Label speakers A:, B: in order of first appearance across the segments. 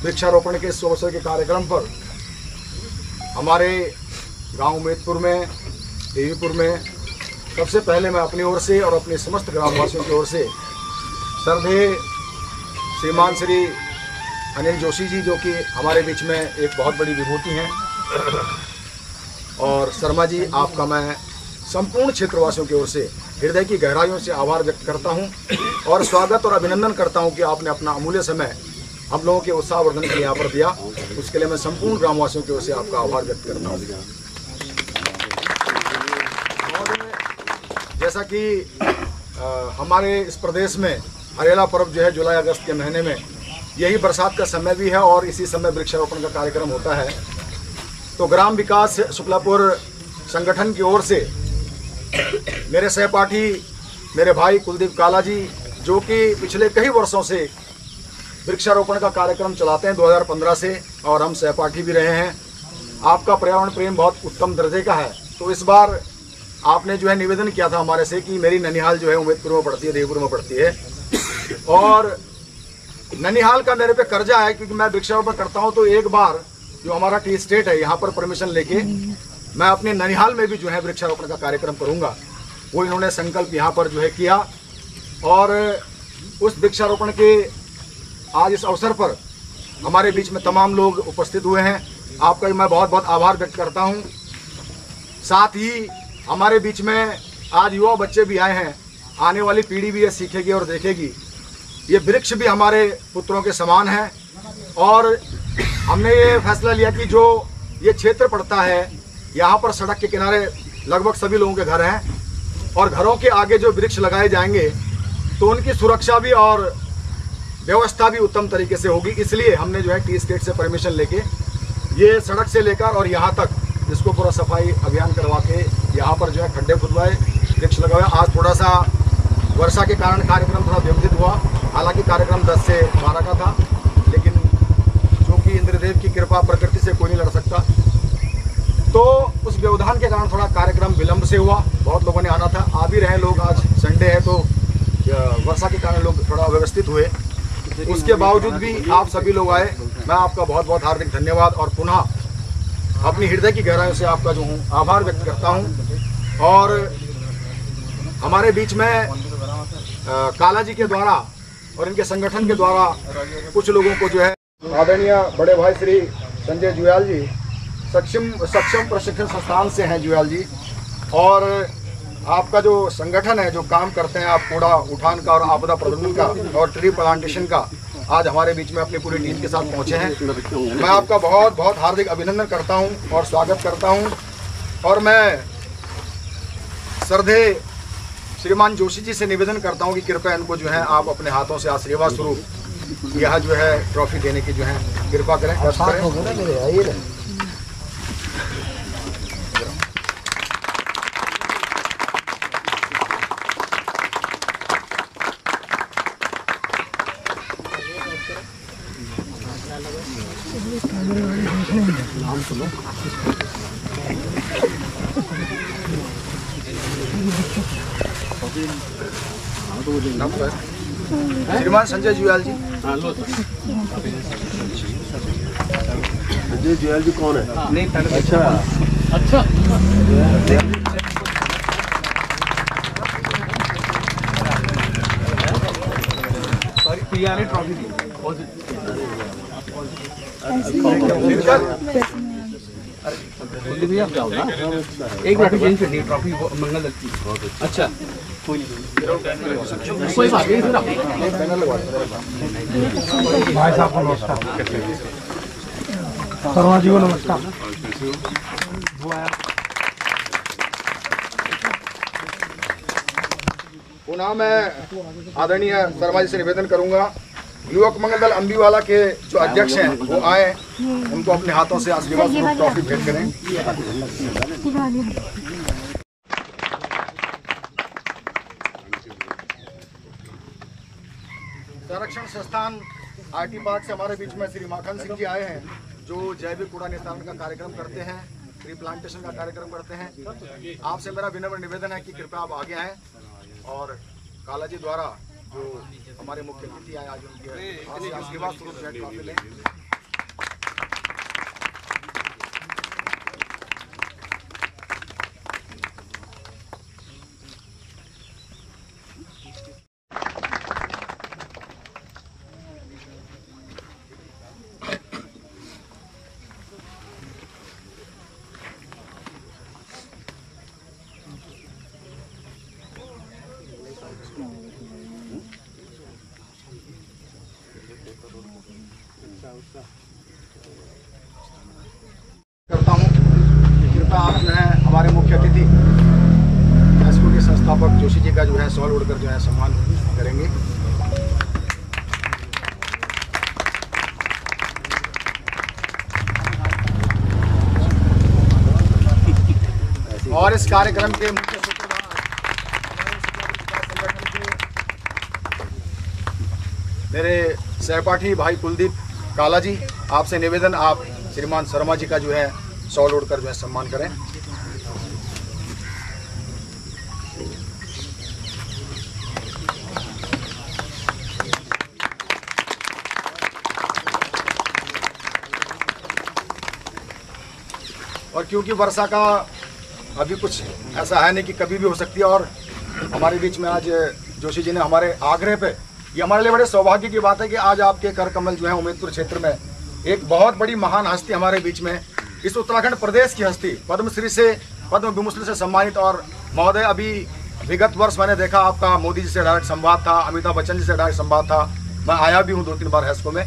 A: वृक्षारोपण के 100 अवसर के कार्यक्रम पर हमारे गांव मेदपुर में, देवीपुर में सबसे पहले मैं अपनी ओर से और अपने समस्त ग्रामवासियों की ओर से श्रद्धेय श्रीमान श्री अनिल जोशी जी, जो कि हमारे बीच में एक बहुत बड़ी विभूति हैं, और शर्मा जी, आपका मैं संपूर्ण क्षेत्रवासियों की ओर से हृदय की गहराइयों से आभार व्यक्त करता हूं और स्वागत और अभिनंदन करता हूं कि आपने अपना अमूल्य समय हम लोगों के उत्साहवर्धन के लिए यहाँ पर दिया। उसके लिए मैं संपूर्ण ग्रामवासियों की ओर से आपका आभार व्यक्त करता हूँ। जैसा कि हमारे इस प्रदेश में हरेला पर्व जो है जुलाई अगस्त के महीने में, यही बरसात का समय भी है और इसी समय वृक्षारोपण का कार्यक्रम होता है। तो ग्राम विकास शुक्लापुर संगठन की ओर से मेरे सहपाठी, मेरे भाई कुलदीप काला जी, जो कि पिछले कई वर्षों से वृक्षारोपण का कार्यक्रम चलाते हैं 2015 से, और हम सहपाठी भी रहे हैं। आपका पर्यावरण प्रेम बहुत उत्तम दर्जे का है। तो इस बार आपने जो है निवेदन किया था हमारे से कि मेरी ननिहाल जो है उमेदपुर में पड़ती है, देवपुर में पड़ती है, और ननिहाल का मेरे पे कर्जा है क्योंकि मैं वृक्षारोपण करता हूं। तो एक बार जो हमारा टी स्टेट है, यहाँ पर परमिशन लेके मैं अपने ननिहाल में भी जो है वृक्षारोपण का कार्यक्रम करूंगा। वो इन्होंने संकल्प यहाँ पर जो है किया, और उस वृक्षारोपण के आज इस अवसर पर हमारे बीच में तमाम लोग उपस्थित हुए हैं। आपका मैं बहुत बहुत आभार व्यक्त करता हूँ। साथ ही हमारे बीच में आज युवा बच्चे भी आए हैं। आने वाली पीढ़ी भी ये सीखेगी और देखेगी। ये वृक्ष भी हमारे पुत्रों के समान है, और हमने ये फैसला लिया कि जो ये क्षेत्र पड़ता है, यहाँ पर सड़क के किनारे लगभग सभी लोगों के घर हैं, और घरों के आगे जो वृक्ष लगाए जाएंगे तो उनकी सुरक्षा भी और व्यवस्था भी उत्तम तरीके से होगी। इसलिए हमने जो है टी स्टेट से परमिशन लेके ये सड़क से लेकर और यहाँ तक इसको पूरा सफाई अभियान करवा के यहाँ पर जो है खड्डे खुदवाए, वृक्ष लगाए। आज थोड़ा सा वर्षा के कारण कार्यक्रम थोड़ा व्यवधित हुआ, हालांकि कार्यक्रम 10 से 12 का था, लेकिन चूँकि इंद्रदेव की कृपा, प्रकृति से कोई नहीं लड़ सकता, तो उस व्यवधान के कारण थोड़ा कार्यक्रम विलंब से हुआ। बहुत लोगों ने आना था, आ भी रहे लोग। आज संडे है तो वर्षा के कारण लोग थोड़ा अव्यवस्थित हुए। उसके बावजूद भी आप सभी लोग आए, मैं आपका बहुत बहुत हार्दिक धन्यवाद और पुनः अपनी हृदय की गहराइयों से आपका जो हूँ आभार व्यक्त करता हूँ। और हमारे बीच में काला जी के द्वारा और इनके संगठन के द्वारा कुछ लोगों को जो है आदरणीय बड़े भाई श्री संजय जुयाल जी, सक्षम प्रशिक्षण संस्थान से हैं जुयाल जी, और आपका जो संगठन है, जो काम करते हैं आप कूड़ा उठान का और आपदा प्रबंधन का और ट्री प्लांटेशन का, आज हमारे बीच में अपनी पूरी टीम के साथ पहुंचे हैं। मैं आपका बहुत बहुत हार्दिक अभिनंदन करता हूं और स्वागत करता हूं। और मैं श्रद्धेय श्रीमान जोशी जी से निवेदन करता हूं कि कृपया इनको जो है आप अपने हाथों से आशीर्वाद स्वरूप यह जो है ट्रॉफी देने की जो है कृपा करें। श्रीमान संजय जुयाल जी।
B: संजय जुयाल जी कौन है?
C: नहीं,
B: अच्छा
C: प्रिया ने ट्रॉफी दी। भैया क्या होगा? एक मिनट चेंज करनी है ट्रॉफी, मंगल लगती है। अच्छा कोई बात नहीं,
D: भाई साहब को नमस्कार, शर्मा जी को नमस्कार।
A: पुनः मैं आदरणीय शर्मा जी से निवेदन करूंगा, युवक मंगल दल अम्बीवाला के जो अध्यक्ष हैं वो आए, उनको अपने हाथों से आशीर्वाद स्वरूप ट्रॉफी भेंट करें। संरक्षण संस्थान आईटी पार्क से हमारे बीच में श्री माखन सिंह जी आए हैं, जो जैविक कूड़ा निस्तारण का कार्यक्रम करते हैं, ट्री प्लांटेशन का कार्यक्रम करते हैं। आपसे मेरा विनम्र निवेदन है कि कृपया आप आगे आएँ और काला जी द्वारा जो हमारे मुख्य अतिथि आए आज उनके आशीर्वाद स्वरूप ट्रॉफी लें। करता हूँ कृपया आप जो है हमारे मुख्य अतिथि स्कूल के संस्थापक जोशी जी का जो है सॉल उड़कर जो है सम्मान करेंगे। और इस कार्यक्रम के मुख्य सूत्रधार संगठन के मेरे सहपाठी भाई कुलदीप काला जी, आपसे निवेदन आप श्रीमान शर्मा जी का जो है सॉल उड़कर जो है सम्मान करें। और क्योंकि वर्षा का अभी कुछ ऐसा है नहीं कि कभी भी हो सकती है, और हमारे बीच में आज जोशी जी ने हमारे आग्रह पे, ये हमारे लिए बड़े सौभाग्य की बात है कि आज आपके कर कमल जो है उम्मेदपुर क्षेत्र में एक बहुत बड़ी महान हस्ती हमारे बीच में, इस उत्तराखंड प्रदेश की हस्ती, पद्मश्री से पद्म विभूषण से सम्मानित। और महोदय अभी विगत वर्ष मैंने देखा आपका मोदी जी से डायरेक्ट संवाद था, अमिताभ बच्चन जी से डायरेक्ट संवाद था, मैं आया भी हूँ 2-3 बार हैस्को में।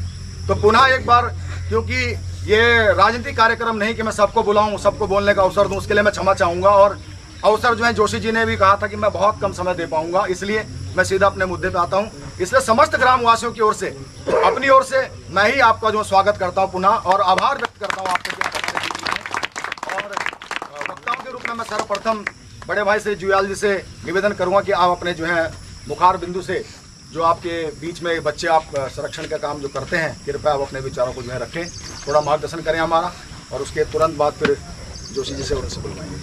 A: तो पुनः एक बार, क्योंकि ये राजनीतिक कार्यक्रम नहीं कि मैं सबको बुलाऊं, सबको बोलने का अवसर दूं, उसके लिए मैं क्षमा चाहूँगा। और अवसर जो है जोशी जी ने भी कहा था कि मैं बहुत कम समय दे पाऊंगा, इसलिए मैं सीधा अपने मुद्दे पे आता हूं। इसलिए समस्त ग्रामवासियों की ओर से, अपनी ओर से मैं ही आपका जो स्वागत करता हूं पुनः, और आभार व्यक्त करता हूं आपके और वक्ताओं के रूप में मैं सर्वप्रथम बड़े भाई से जुयाल जी से निवेदन करूंगा कि आप अपने जो है मुखार बिंदु से, जो आपके बीच में बच्चे आप संरक्षण का काम जो करते हैं, कृपया आप अपने विचारों को जो है रखें, थोड़ा मार्गदर्शन करें हमारा, और उसके तुरंत बाद फिर जोशी जी से उनसे बुलवाएंगे।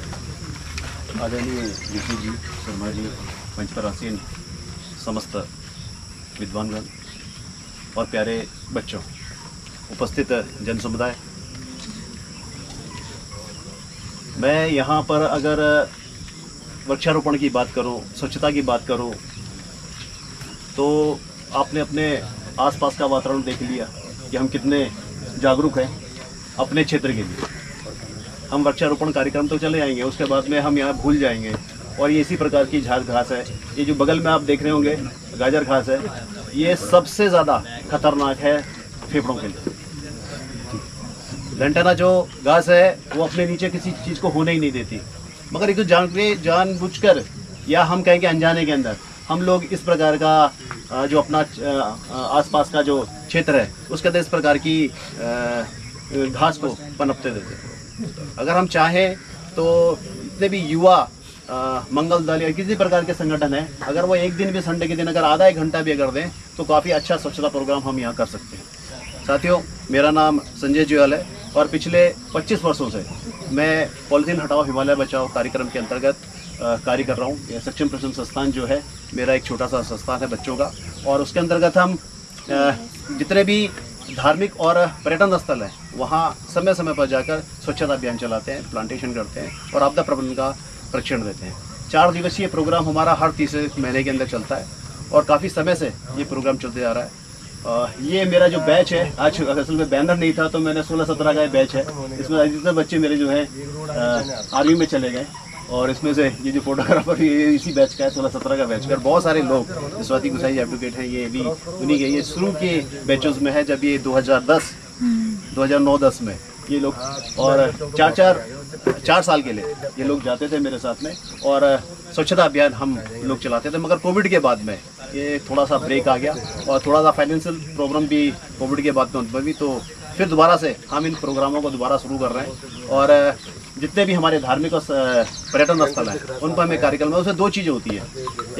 E: आदरणीय जोशी जी, शर्मा जी, मंच पर आसीन समस्त विद्वानगण और प्यारे बच्चों, उपस्थित जन समुदाय, मैं यहाँ पर अगर वृक्षारोपण की बात करूँ, स्वच्छता की बात करूँ, तो आपने अपने आसपास का वातावरण देख लिया कि हम कितने जागरूक हैं अपने क्षेत्र के लिए। हम वृक्षारोपण कार्यक्रम तो चले आएंगे, उसके बाद में हम यहाँ भूल जाएंगे। और ये इसी प्रकार की झाड़ घास है, ये जो बगल में आप देख रहे होंगे गाजर घास है, ये सबसे ज़्यादा खतरनाक है फेफड़ों के लिए। लंटना जो घास है वो अपने नीचे किसी चीज़ को होने ही नहीं देती, मगर एक तो जानबूझकर या हम कहें कि अनजाने के अंदर हम लोग इस प्रकार का जो अपना आसपास का जो क्षेत्र है उसके अंदर इस प्रकार की घास को पनपते देते हैं। अगर हम चाहें तो जितने भी युवा मंगल दल या किसी प्रकार के संगठन है, अगर वो एक दिन भी संडे के दिन अगर आधा एक घंटा भी अगर दें तो काफ़ी अच्छा स्वच्छता प्रोग्राम हम यहाँ कर सकते हैं। साथियों, मेरा नाम संजय जुयाल है और पिछले 25 वर्षों से मैं पॉलीथीन हटाओ हिमालय बचाओ कार्यक्रम के अंतर्गत कार्य कर रहा हूँ। यह सक्षम प्रश्न संस्थान जो है मेरा एक छोटा सा संस्थान है बच्चों का, और उसके अंतर्गत हम जितने भी धार्मिक और पर्यटन स्थल हैं वहाँ समय समय पर जाकर स्वच्छता अभियान चलाते हैं, प्लांटेशन करते हैं और आपदा प्रबंधन का प्रशिक्षण देते हैं। 4 दिवसीय प्रोग्राम हमारा हर तीसरे महीने के अंदर चलता है और काफ़ी समय से ये प्रोग्राम चलते जा रहा है। ये मेरा जो बैच है, आज असल में बैनर नहीं था तो मैंने 16-17 का बैच है, इसमें अधिकतर बच्चे मेरे जो है आर्मी में चले गए, और इसमें से ये जो फोटोग्राफर ये इसी बैच का है, 16-17 का बैच का। बहुत सारे लोग, स्वाति गुसाई एडवोकेट हैं, ये भी उन्हीं के, ये शुरू के बैचेस में है जब ये 2009-10 में ये लोग, और 4 साल के लिए ये लोग जाते थे मेरे साथ में और स्वच्छता अभियान हम लोग चलाते थे। मगर कोविड के बाद में ये थोड़ा सा ब्रेक आ गया और थोड़ा सा फाइनेंशियल प्रॉब्लम भी कोविड के बाद में उद्भवी, तो फिर दोबारा से हम इन प्रोग्रामों को दोबारा शुरू कर रहे हैं। और जितने भी हमारे धार्मिक और पर्यटन स्थल हैं उन पर हमें कार्यक्रम है, उसमें 2 चीज़ें होती है।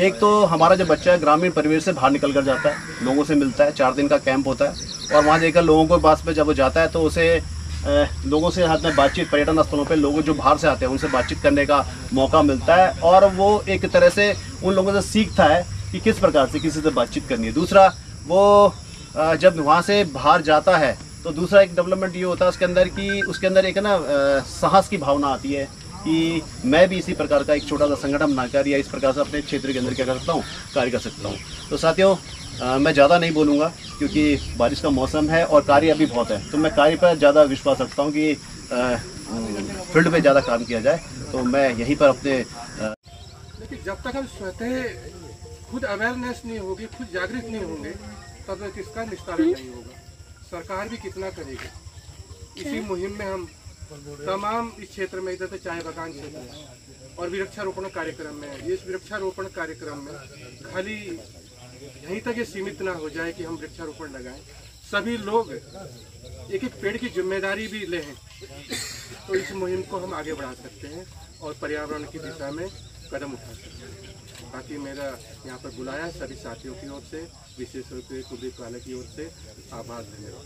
E: एक तो हमारा जो बच्चा है ग्रामीण परिवेश से बाहर निकल कर जाता है, लोगों से मिलता है, 4 दिन का कैंप होता है और वहाँ जाकर लोगों के पास में जब वो जाता है तो उसे लोगों से हाथ में बातचीत, पर्यटन स्थलों पे लोग जो बाहर से आते हैं उनसे बातचीत करने का मौका मिलता है और वो एक तरह से उन लोगों से सीखता है कि किस प्रकार से किसी से बातचीत करनी है। दूसरा, वो जब वहाँ से बाहर जाता है तो दूसरा एक डेवलपमेंट ये होता है उसके अंदर कि उसके अंदर एक ना साहस की भावना आती है कि मैं भी इसी प्रकार का एक छोटा सा संगठन बनाकर या इस प्रकार से अपने क्षेत्र के अंदर क्या कर सकता हूँ, कार्य कर सकता हूँ। तो साथियों, मैं ज़्यादा नहीं बोलूँगा क्योंकि बारिश का मौसम है और कार्य अभी बहुत है, तो मैं कार्य पर ज़्यादा विश्वास रखता हूँ कि फील्ड पे ज़्यादा काम किया जाए। तो मैं यहीं पर अपने
F: लेकिन जब तक हम स्वतः खुद अवेयरनेस नहीं होगी, खुद जागृत नहीं होंगे, तब तक इसका निस्तारण नहीं होगा। सरकार भी कितना करेगी। इसी मुहिम में हम तमाम इस क्षेत्र में, इधर से चाय बागान क्षेत्र में और वृक्षारोपण कार्यक्रम में, इस वृक्षारोपण कार्यक्रम में खाली यहीं तक ये सीमित ना हो जाए कि हम वृक्षारोपण लगाएं, सभी लोग एक एक पेड़ की जिम्मेदारी भी लें, तो इस मुहिम को हम आगे बढ़ा सकते हैं और पर्यावरण की दिशा में कदम उठा सकते हैं। बाकी मेरा यहाँ पर बुलाया सभी साथियों की ओर से, विशेष रूप से कुलदीप काला की ओर से आभार, धन्यवाद।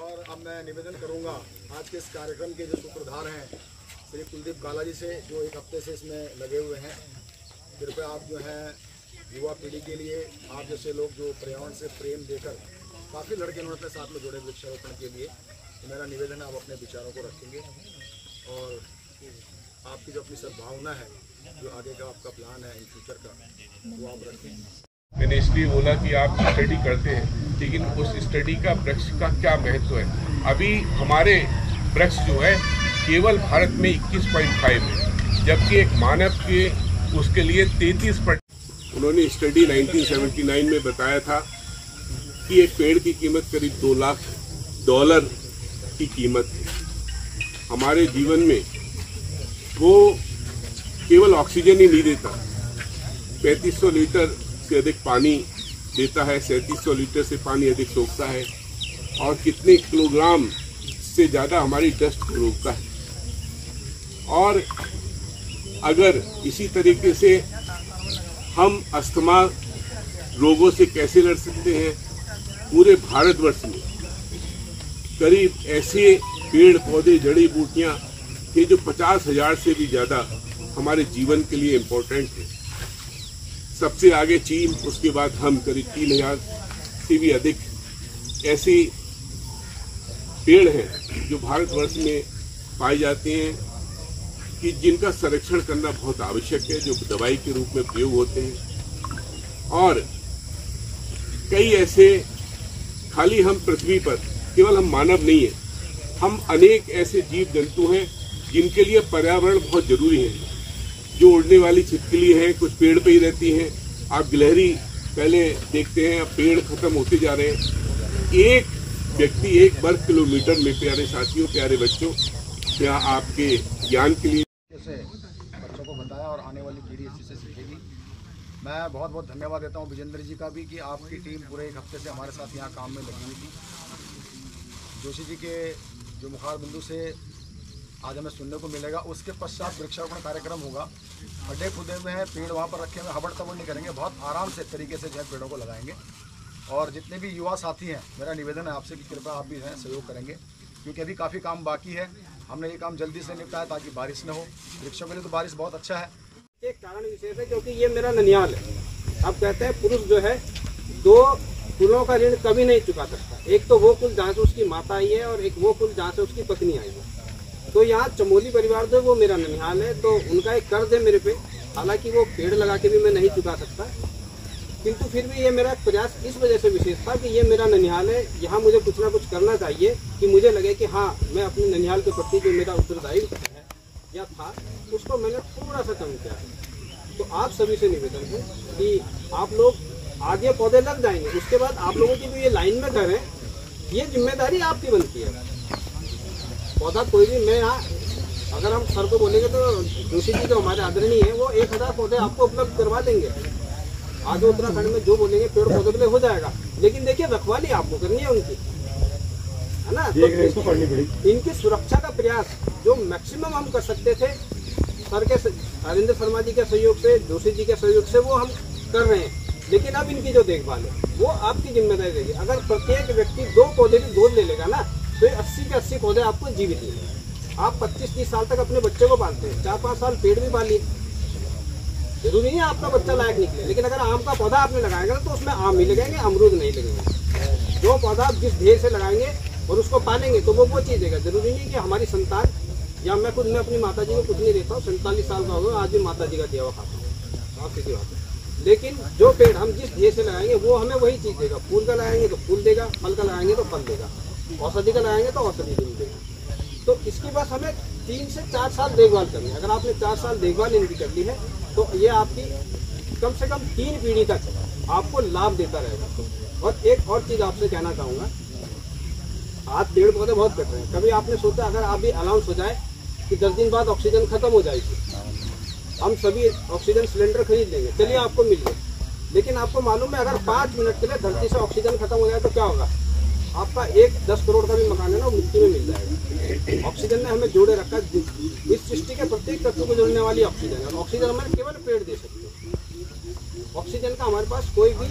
A: और अब मैं निवेदन करूंगा आज के इस कार्यक्रम के जो सूत्रधार हैं श्री कुलदीप काला जी से, जो एक हफ्ते से इसमें लगे हुए हैं, कृपया आप जो है युवा पीढ़ी के लिए, आप जैसे लोग जो पर्यावरण से प्रेम देकर काफ़ी लड़के उन्होंने अपने साथ में जोड़े वृक्षारोपण के लिए, तो मेरा निवेदन है आप अपने विचारों को रखेंगे और आपकी जो अपनी सद्भावना है, जो आगे का आपका प्लान है इन फ्यूचर का, वो आप रखें।
G: मैंने इसलिए बोला कि आप स्टडी करते हैं, लेकिन उस स्टडी का वृक्ष का क्या महत्व है। अभी हमारे वृक्ष जो है केवल भारत में 21.5 है, जबकि एक मानव के उसके लिए 33%। उन्होंने स्टडी 1979 में बताया था कि एक पेड़ की कीमत करीब $2 लाख की कीमत है। हमारे जीवन में वो केवल ऑक्सीजन ही नहीं देता, 3500 लीटर से अधिक पानी देता है, 3700 लीटर से पानी अधिक सोखता है और कितने किलोग्राम से ज़्यादा हमारी डस्ट को रोकता है। और अगर इसी तरीके से हम अस्थमा रोगों से कैसे लड़ सकते हैं, पूरे भारतवर्ष में करीब ऐसे पेड़ पौधे जड़ी बूटियां कि जो 50,000 से भी ज़्यादा हमारे जीवन के लिए इम्पोर्टेंट है। सबसे आगे चीन, उसके बाद हम, करीब 3,000 से भी अधिक ऐसे पेड़ हैं जो भारतवर्ष में पाए जाते हैं कि जिनका संरक्षण करना बहुत आवश्यक है, जो दवाई के रूप में प्रयोग होते हैं। और कई ऐसे, खाली हम पृथ्वी पर केवल हम मानव नहीं है, हम अनेक ऐसे जीव जंतु हैं जिनके लिए पर्यावरण बहुत जरूरी है। जो उड़ने वाली छिपकली हैं, कुछ पेड़ पे ही रहती हैं। आप गिलहरी पहले देखते हैं, अब पेड़ खत्म होते जा रहे हैं। एक व्यक्ति 1 वर्ग किलोमीटर में, प्यारे साथियों, प्यारे बच्चों, क्या आपके ज्ञान के लिए
A: से बच्चों को बताया और आने वाली पीढ़ी इसी से सीखेगी। मैं बहुत बहुत धन्यवाद देता हूँ विजेंद्र जी का भी कि आपकी टीम पूरे एक हफ्ते से हमारे साथ यहाँ काम में लगी हुई थी। जोशी जी के जो मुखार बिंदु से आज हमें सुनने को मिलेगा, उसके पश्चात वृक्षारोपण कार्यक्रम होगा। खड्डे खुदे हुए हैं, पेड़ वहाँ पर रखे हुए, हबड़ तबड़ नहीं करेंगे, बहुत आराम से तरीके से जो है पेड़ों को लगाएंगे। और जितने भी युवा साथी हैं, मेरा निवेदन है आपसे कि कृपया आप भी हैं सहयोग करेंगे, क्योंकि अभी काफ़ी काम बाकी है। हमने ये काम जल्दी से निपटाया ताकि बारिश न हो। वृक्षों के लिए तो बारिश बहुत अच्छा है।
C: एक कारण विशेष है क्योंकि ये मेरा ननिहाल है। अब कहते हैं पुरुष जो है 2 कुलों का ऋण कभी नहीं चुका सकता। एक तो वो कुल जहाँ से उसकी माता आई है और एक वो कुल जहाँ से उसकी पत्नी आई है। तो यहाँ चमोली परिवार जो वो मेरा ननिहाल है, तो उनका एक कर्ज है मेरे पे। हालांकि वो पेड़ लगा के भी मैं नहीं चुका सकता, किंतु फिर भी ये मेरा प्रयास इस वजह से विशेष था कि ये मेरा ननिहाल है। यहाँ मुझे कुछ ना कुछ करना चाहिए कि मुझे लगे कि हाँ, मैं अपने ननिहाल के प्रति जो मेरा उत्तरदायित्व है या था, उसको मैंने थोड़ा सा कम किया है। तो आप सभी से निवेदन है कि आप लोग आगे पौधे लग जाएंगे, उसके बाद आप लोगों की जो ये लाइन में घर है, ये जिम्मेदारी आपकी बनती है। पौधा कोई भी, मैं यहाँ अगर हम सर को बोलेंगे तो जोशी जी जो हमारे आदरणीय है, वो 1000 पौधे आपको उपलब्ध करवा देंगे। आगे उत्तराखंड में जो बोलेंगे पेड़ पौधे के लिए हो जाएगा, लेकिन देखिए रखवाली आपको करनी है उनकी, है ना। तो इनकी सुरक्षा का प्रयास जो मैक्सिमम हम कर सकते थे, सर के हरिंदर शर्मा जी के सहयोग से, जोशी जी के सहयोग से, वो हम कर रहे हैं। लेकिन अब इनकी जो देखभाल है वो आपकी जिम्मेदारी रहेगी। अगर प्रत्येक व्यक्ति 2 पौधे भी गोद ले लेगा ना, तो 80 के 80 पौधे आपको जीवित मिलेंगे। आप 25-30 साल तक अपने बच्चे को पालते हैं, 4-5 साल पेड़ भी पालिए, जरूरी नहीं है आपका बच्चा लायक निकले। लेकिन अगर आम का पौधा आपने लगाएगा ना, तो उसमें आम ही लगेंगे, अमरूद नहीं लगेंगे। जो पौधा आप जिस ढेर से लगाएंगे और उसको पालेंगे तो वो चीज़ देगा। जरूरी नहीं कि हमारी संतान, या मैं खुद, मैं अपनी माता जी को कुछ नहीं देता हूँ, 47 साल का होगा, आज भी माता जी का दिया हुआ खाता हूँ, आप सीधी बात है। लेकिन जो पेड़ हम जिस ढेर से लगाएंगे वो हमें वही चीज़ देगा। फूल का लगाएंगे तो फूल देगा, फल का लगाएंगे तो फल देगा, औषधि का लगाएंगे तो औषधि देगा। तो इसकी बस हमें 3 से 4 साल देखभाल करनी है। अगर आपने 4 साल देखभाल इनकी कर ली है, तो ये आपकी कम से कम 3 पीढ़ी तक आपको लाभ देता रहेगा। और एक और चीज़ आपसे कहना चाहूँगा, आज पेड़ पौधे बहुत कट रहे हैं। कभी आपने सोचा अगर आप भी अनाउंस हो जाए कि 10 दिन बाद ऑक्सीजन खत्म हो जाएगी, हम सभी ऑक्सीजन सिलेंडर खरीद लेंगे, चलिए आपको मिल गए, लेकिन आपको मालूम है अगर 5 मिनट के लिए धरती से ऑक्सीजन खत्म हो जाए तो क्या होगा? आपका एक 10 करोड़ का भी मकान है ना, वो मिट्टी में मिल जाएगा। ऑक्सीजन ने हमें जोड़े रखा है। इस सृष्टि के प्रत्येक तत्व को जोड़ने वाली ऑक्सीजन है, और ऑक्सीजन हमें केवल पेड़ दे सकते हैं। ऑक्सीजन का हमारे पास कोई भी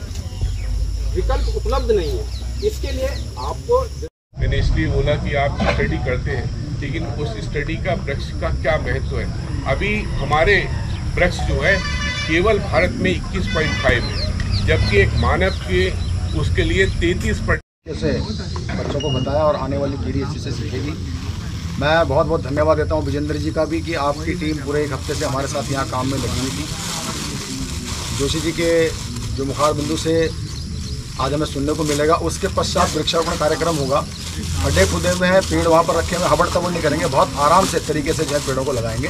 C: विकल्प उपलब्ध नहीं है। इसके लिए आपको,
G: मैंने इसलिए बोला कि आप स्टडी करते हैं, लेकिन उस स्टडी का वृक्ष का क्या महत्व है। अभी हमारे वृक्ष जो है केवल भारत में 21.5 है, जबकि एक मानव के उसके लिए 33%
A: से बच्चों को बताया और आने वाली पीढ़ी इसी से सीखेगी। मैं बहुत बहुत धन्यवाद देता हूं विजेंद्र जी का भी कि आपकी टीम पूरे एक हफ्ते से हमारे साथ यहाँ काम में लगी हुई थी। जोशी जी के जो मुखार बिंदु से आज हमें सुनने को मिलेगा, उसके पश्चात वृक्षारोपण कार्यक्रम होगा। खड्डे खुदे हुए हैं, पेड़ वहाँ पर रखे हुए, हबड़ तबड़ नहीं करेंगे, बहुत आराम से तरीके से जो है पेड़ों को लगाएंगे।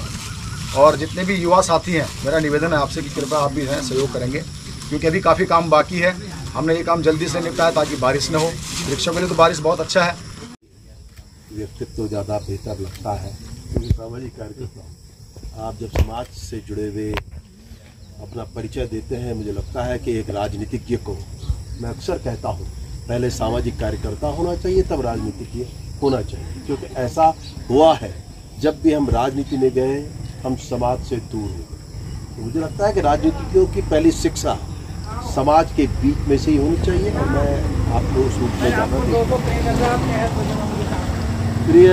A: और जितने भी युवा साथी हैं, मेरा निवेदन है आपसे कि कृपया आप भी हैं सहयोग करेंगे, क्योंकि अभी काफ़ी काम बाकी है। हमने ये काम जल्दी से निपटाया ताकि बारिश न हो। वृक्षों के लिए तो बारिश बहुत अच्छा है।
B: व्यक्तित्व तो ज़्यादा बेहतर लगता है क्योंकि सामाजिक कार्यकर्ता आप जब समाज से जुड़े हुए अपना परिचय देते हैं, मुझे लगता है कि एक राजनीतिज्ञ को, मैं अक्सर कहता हूँ, पहले सामाजिक कार्यकर्ता होना चाहिए तब राजनीतिज्ञ होना चाहिए, क्योंकि ऐसा हुआ है जब भी हम राजनीति में गए हम समाज से दूर हो गए। तो मुझे लगता है कि राजनीतिज्ञों की पहली शिक्षा समाज के बीच में से ही होनी चाहिए, और मैं आपको उस रूप में जाना प्रिय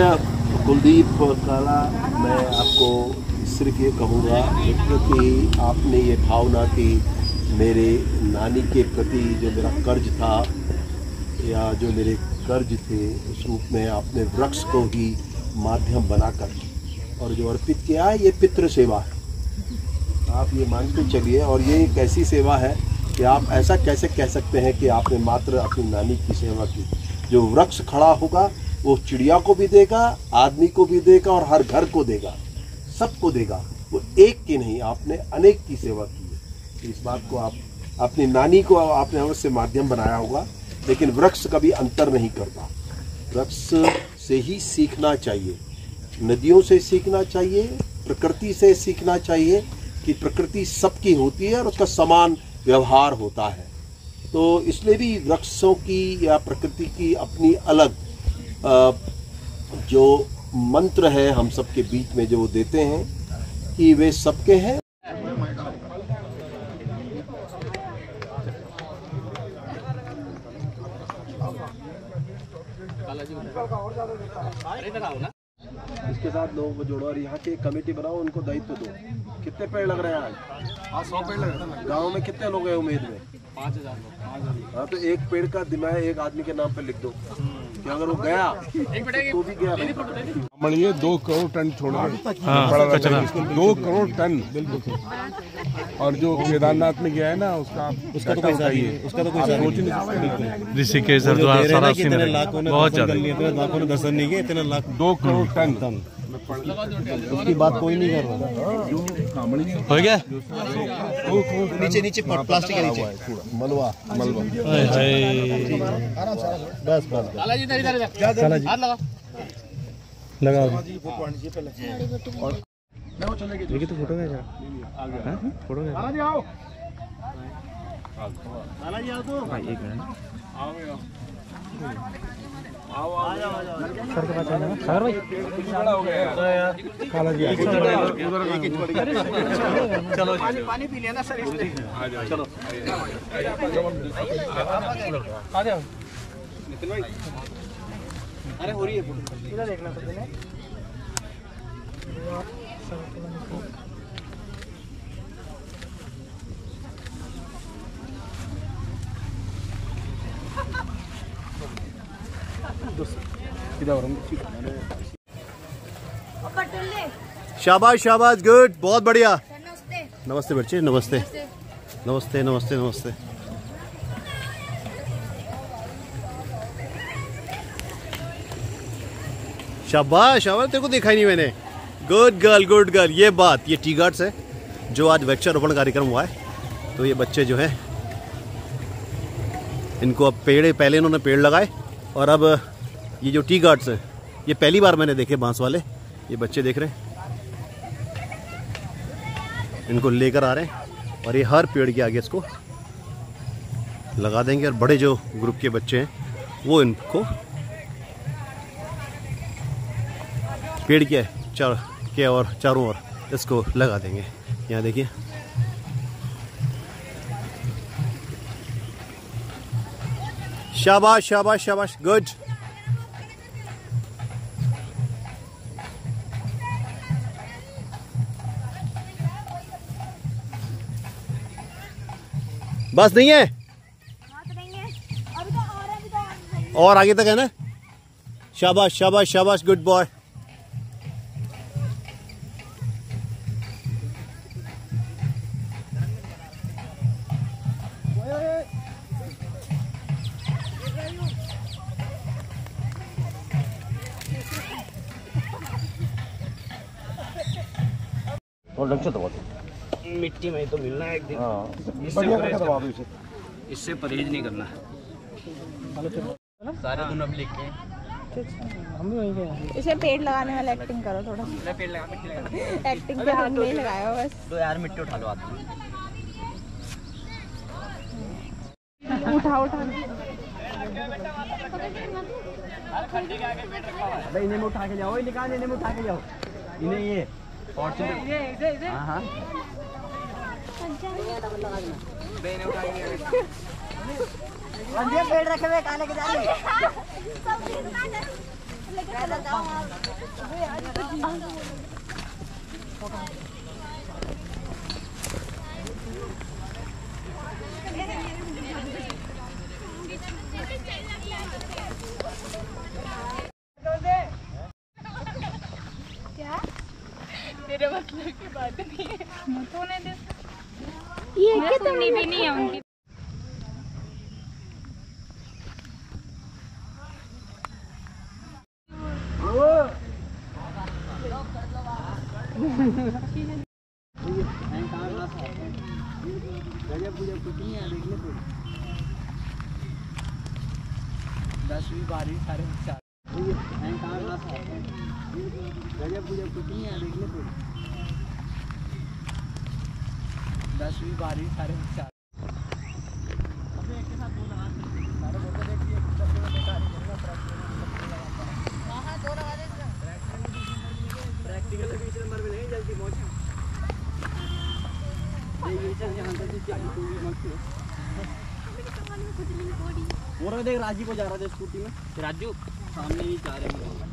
B: कुलदीप काला, मैं आपको सिर्फ ये कहूँगा कि आपने ये भावना कि मेरे नानी के प्रति जो मेरा कर्ज था या जो मेरे कर्ज थे, उस रूप में आपने वृक्ष को ही माध्यम बनाकर और जो अर्पित किया है, ये पितृ सेवा है। आप ये मानते चलिए, और ये एक ऐसी सेवा है कि आप ऐसा कैसे कह सकते हैं कि आपने मात्र अपनी नानी की सेवा की। जो वृक्ष खड़ा होगा वो चिड़िया को भी देगा, आदमी को भी देगा और हर घर को देगा, सबको देगा। वो एक की नहीं, आपने अनेक की सेवा की है। तो इस बात को आप अपनी नानी को आपने अवश्य माध्यम बनाया होगा, लेकिन वृक्ष कभी अंतर नहीं करता। वृक्ष से ही सीखना चाहिए, नदियों से सीखना चाहिए, प्रकृति से सीखना चाहिए कि प्रकृति सबकी होती है और उसका समान व्यवहार होता है। तो इसलिए भी वृक्षों की या प्रकृति की अपनी अलग जो मंत्र है हम सबके बीच में जो देते हैं कि वे सबके हैं। इसके साथ लोगों को जोड़ो और यहाँ की कमेटी बनाओ, उनको दायित्व दो। कितने पेड़ लग रहे हैं आज? 100 पेड़ लग रहे हैं। गाँव में कितने लोग हैं उम्मीद में? 5000 लोग। हाँ, तो एक पेड़ का दिमाग एक आदमी के नाम पे लिख दो कि अगर वो गया तो भी गया।
H: ये 2 करोड़ टन छोड़ेंगे, 2 करोड़ टन। और जो केदारनाथ में गया है ना, उसका तो कोई चाहिए, उसका तो कोई
I: ऋषिकेश हरिद्वार सारा बहुत ज्यादा
B: लाखों ने दर्शन नहीं किए, इतने लाख
H: 2 करोड़ टन।
B: उसकी बात कोई नहीं कर रहा।
I: हो गया
B: नीचे नीचे प्लास्टिक के नीचे मलबा बस
I: लगा
B: देखिए तो फोटो है फोटो एक मिनट
D: सर के पास आना सर भाई काला जी
C: चलो पानी पी लेना सर, चलो आ जाओ नितिन भाई। अरे हो रही है इधर देखना पड़ेगा।
E: शाबाश शाबाश, गुड, बहुत बढ़िया। नमस्ते बच्चे, नमस्ते नमस्ते नमस्ते नमस्ते। शाबाश शाबाश, तेरे को देखा ही नहीं मैंने। Good girl good girl. ये बात, ये टी गार्ड्स है जो आज वृक्षारोपण कार्यक्रम हुआ है। तो ये बच्चे जो हैं इनको अब पेड़, पहले इन्होंने पेड़ लगाए और अब ये जो टी गार्ड्स हैं, ये पहली बार मैंने देखे बांस वाले। ये बच्चे देख रहे हैं, इनको लेकर आ रहे हैं और ये हर पेड़ के आगे इसको लगा देंगे और बड़े जो ग्रुप के बच्चे हैं वो इनको पेड़ के और चारों ओर इसको लगा देंगे। यहाँ देखिए, शाबाश शाबाश शाबाश, गुड। बस नहीं है, और आगे तक है ना। शाबाश शाबाश शाबाश, गुड बॉय। और लक्ष्य दबा दो,
C: मिट्टी में तो मिलना है एक दिन। इससे परहेज नहीं करना। सारे दिन अब लिख के
D: हम भी वहीं पे हैं।
J: इसे पेड़ लगाने वाला एक्टिंग करो थोड़ा।
C: पेड़ लगा, मिट्टी लगा।
J: एक्टिंग पे हाथ नहीं लगाया बस।
C: तो यार मिट्टी उठा लो आदमी।
J: उठा उठा।
C: अबे इन्हें में उठा के जाओ, निकाल, इन्हें में उठा के जाओ। इन्हें ये फॉर्च्यूनर, हाँ पेड़ रखे हुए काले के जाने।
J: क्या?
K: मेरे मतलब की बात नहीं है। होने दे।
J: ये
K: मैं सुनी भी नहीं है उनकी।
C: दसवीं बारहवीं सारे बच्चा गजब पूजा कुछ नहीं है, देखने को 10वीं 12वीं सारे बच्चा प्रैक्टिकल तो 20 नंबर में नहीं जल्दी पहुंचा। वो देख राजू को जा रहा था स्कूटी में, राजू सामने ही जा रहे हैं।